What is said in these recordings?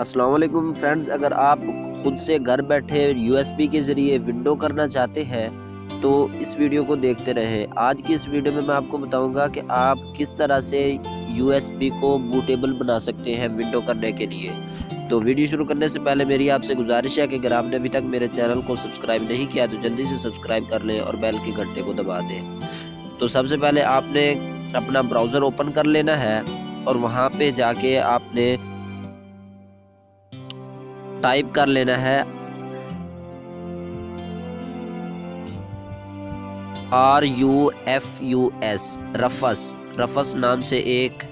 अस्सलाम वालेकुम फ्रेंड्स, अगर आप खुद से घर बैठे यूएसबी के ज़रिए विंडो करना चाहते हैं तो इस वीडियो को देखते रहें। आज की इस वीडियो में मैं आपको बताऊंगा कि आप किस तरह से यूएसबी को बूटेबल बना सकते हैं विंडो करने के लिए। तो वीडियो शुरू करने से पहले मेरी आपसे गुजारिश है कि अगर आपने अभी तक मेरे चैनल को सब्सक्राइब नहीं किया तो जल्दी से सब्सक्राइब कर लें और बेल के घंटे को दबा दें। तो सबसे पहले आपने अपना ब्राउज़र ओपन कर लेना है और वहाँ पे जाके आपने टाइप कर लेना है RUFUS रफस नाम से एक।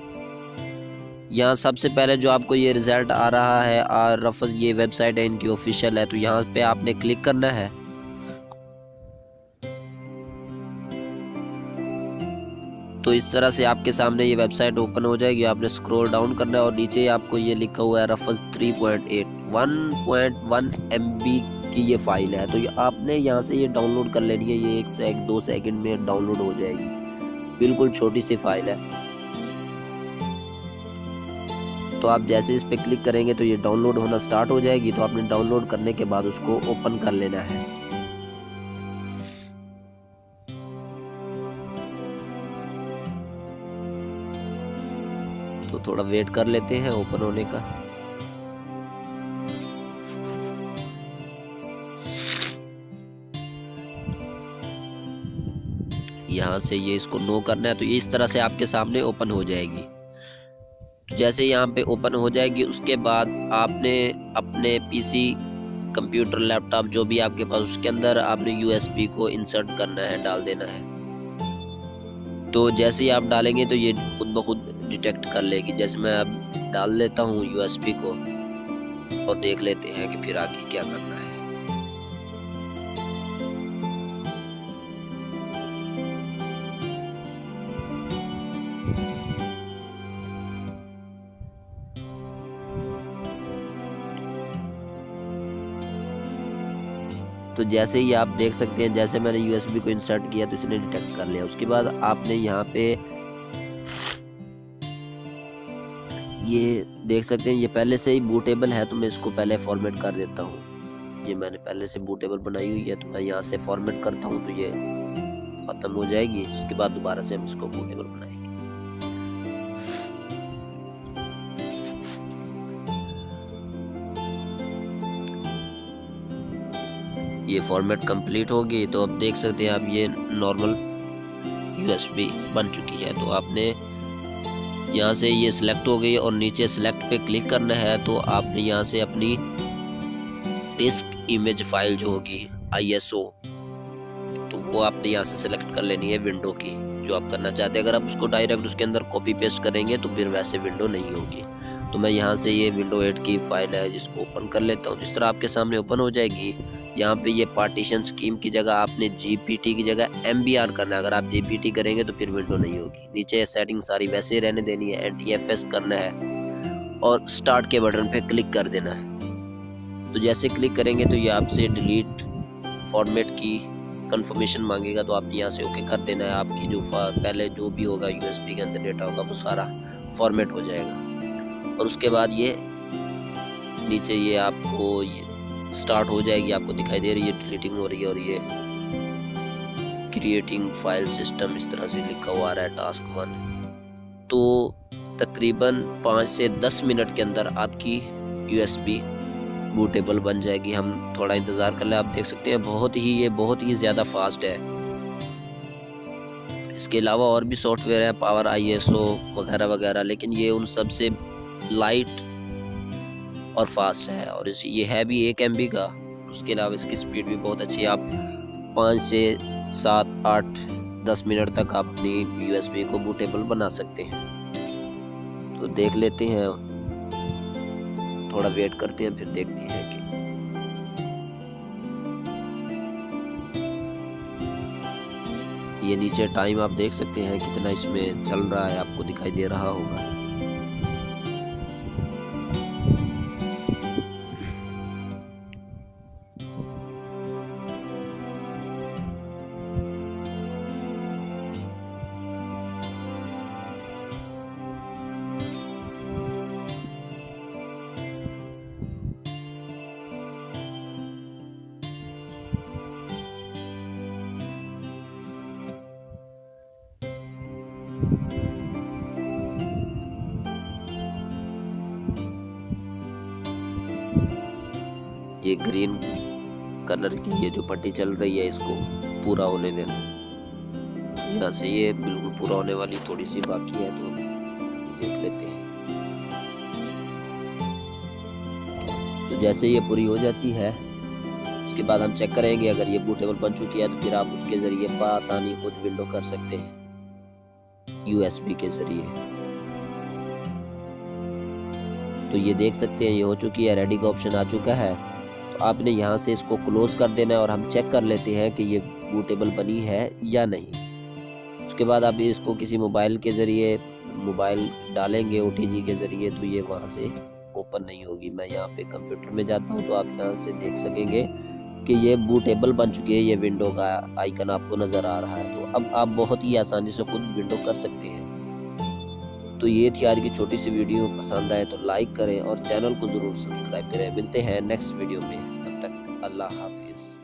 यहाँ सबसे पहले जो आपको ये रिजल्ट आ रहा है रफस, ये वेबसाइट है इनकी ऑफिशियल है, तो यहाँ पे आपने क्लिक करना है। तो इस तरह से आपके सामने ये वेबसाइट ओपन हो जाएगी। आपने स्क्रॉल डाउन करना है और नीचे आपको ये लिखा हुआ है रफस 3.8 1.1 MB की ये फाइल है। तो ये आपने यहाँ से ये डाउनलोड कर लेनी है। ये 1 से 2 सेकंड में डाउनलोड हो जाएगी। बिल्कुल छोटी सी फाइल है। तो आप जैसे इस पे क्लिक करेंगे तो ये डाउनलोड होना स्टार्ट हो जाएगी। तो आपने डाउनलोड करने के बाद उसको ओपन कर लेना है। तो थोड़ा वेट कर लेते हैं ओपन होने का। यहाँ से ये इसको नो करना है। तो ये इस तरह से आपके सामने ओपन हो जाएगी। तो जैसे यहाँ पे ओपन हो जाएगी उसके बाद आपने अपने पीसी, कंप्यूटर, लैपटॉप जो भी आपके पास, उसके अंदर आपने यूएसबी को इंसर्ट करना है, डाल देना है। तो जैसे ही आप डालेंगे तो ये खुद ब खुद डिटेक्ट कर लेगी। जैसे मैं अब डाल लेता हूँ यूएसबी को और देख लेते हैं कि फिर आगे क्या करना है। तो जैसे ही आप देख सकते हैं, जैसे मैंने यूएसबी को इंसर्ट किया तो इसने डिटेक्ट कर लिया। उसके बाद आपने यहाँ पे ये देख सकते हैं ये पहले से ही बूटेबल है। तो मैं इसको पहले फॉर्मेट कर देता हूँ। ये मैंने पहले से बूटेबल बनाई हुई है तो मैं यहाँ से फॉर्मेट करता हूँ तो ये खत्म हो जाएगी। इसके बाद दोबारा से हम इसको बूटेबल बनाएंगे। ये फॉर्मेट कंप्लीट होगी। तो अब देख सकते हैं आप ये नॉर्मल यूएसबी बन चुकी है। तो आपने यहाँ से ये सिलेक्ट हो गई और नीचे सिलेक्ट पे क्लिक करना है। तो आपने यहाँ से अपनी डिस्क इमेज फाइल जो होगी ISO, तो वो आपने यहाँ से सिलेक्ट कर लेनी है विंडो की जो आप करना चाहते हैं। अगर आप उसको डायरेक्ट उसके अंदर कॉपी पेस्ट करेंगे तो फिर वैसे विंडो नहीं होगी। तो मैं यहाँ से ये विंडो 8 की फाइल है जिसको ओपन कर लेता हूँ। जिस तरह आपके सामने ओपन हो जाएगी, यहाँ पे ये पार्टीशन स्कीम की जगह आपने GPT की जगह MBR करना है। अगर आप GPT करेंगे तो फिर विंडो नहीं होगी। नीचे सेटिंग सारी वैसे ही रहने देनी है। NTFS करना है और स्टार्ट के बटन पे क्लिक कर देना है। तो जैसे क्लिक करेंगे तो ये आपसे डिलीट फॉर्मेट की कंफर्मेशन मांगेगा। तो आपने यहाँ से ओके कर देना है। आपकी जो पहले जो भी होगा यूएसबी के अंदर डेटा होगा वो सारा फॉर्मेट हो जाएगा। और उसके बाद ये नीचे ये आपको ये स्टार्ट हो जाएगी, आपको दिखाई दे रही है डिलीटिंग हो रही है। और ये क्रिएटिंग फाइल सिस्टम इस तरह से लिखा हुआ आ रहा है टास्क 1। तो तकरीबन 5 से 10 मिनट के अंदर आपकी यूएसबी बूटेबल बन जाएगी। हम थोड़ा इंतज़ार कर ले। आप देख सकते हैं ये बहुत ही ज़्यादा फास्ट है। इसके अलावा और भी सॉफ्टवेयर है, पावर ISO वगैरह वगैरह, लेकिन ये उन सब से लाइट और फास्ट है। और ये है भी 1 MB का। उसके अलावा इसकी स्पीड भी बहुत अच्छी है। आप 5 से 7, 8, 10 मिनट तक आप अपनी यूएसबी को बूटेबल बना सकते हैं। तो देख लेते हैं, थोड़ा वेट करते हैं, फिर देखते हैं कि ये नीचे टाइम आप देख सकते हैं कितना इसमें चल रहा है, आपको दिखाई दे रहा होगा। ये ग्रीन कलर की ये जो पट्टी चल रही है इसको पूरा होने देना। यहाँ से ये बिल्कुल पूरा होने वाली थोड़ी सी बाकी है, तो देख लेते हैं। तो जैसे ये पूरी हो जाती है उसके बाद हम चेक करेंगे, अगर ये बूटेबल बन चुकी है तो फिर आप उसके जरिए बआसानी खुद विंडो कर सकते हैं USB के जरिए। तो ये देख सकते हैं ये हो चुकी है, रेडी का ऑप्शन आ चुका है। तो आपने यहाँ से इसको क्लोज कर देना है और हम चेक कर लेते हैं कि ये बूटेबल बनी है या नहीं। उसके बाद आप इसको किसी मोबाइल के ज़रिए मोबाइल डालेंगे OTG के ज़रिए तो ये वहाँ से ओपन नहीं होगी। मैं यहाँ पे कंप्यूटर में जाता हूँ तो आप यहाँ से देख सकेंगे कि ये बूटेबल बन चुकी है, ये विंडो का आइकन आपको नज़र आ रहा है। तो अब आप बहुत ही आसानी से खुद विंडो कर सकते हैं। तो ये थी आज की छोटी सी वीडियो, पसंद आए तो लाइक करें और चैनल को ज़रूर सब्सक्राइब करें। मिलते हैं नेक्स्ट वीडियो में, तब तक अल्लाह हाफिज़।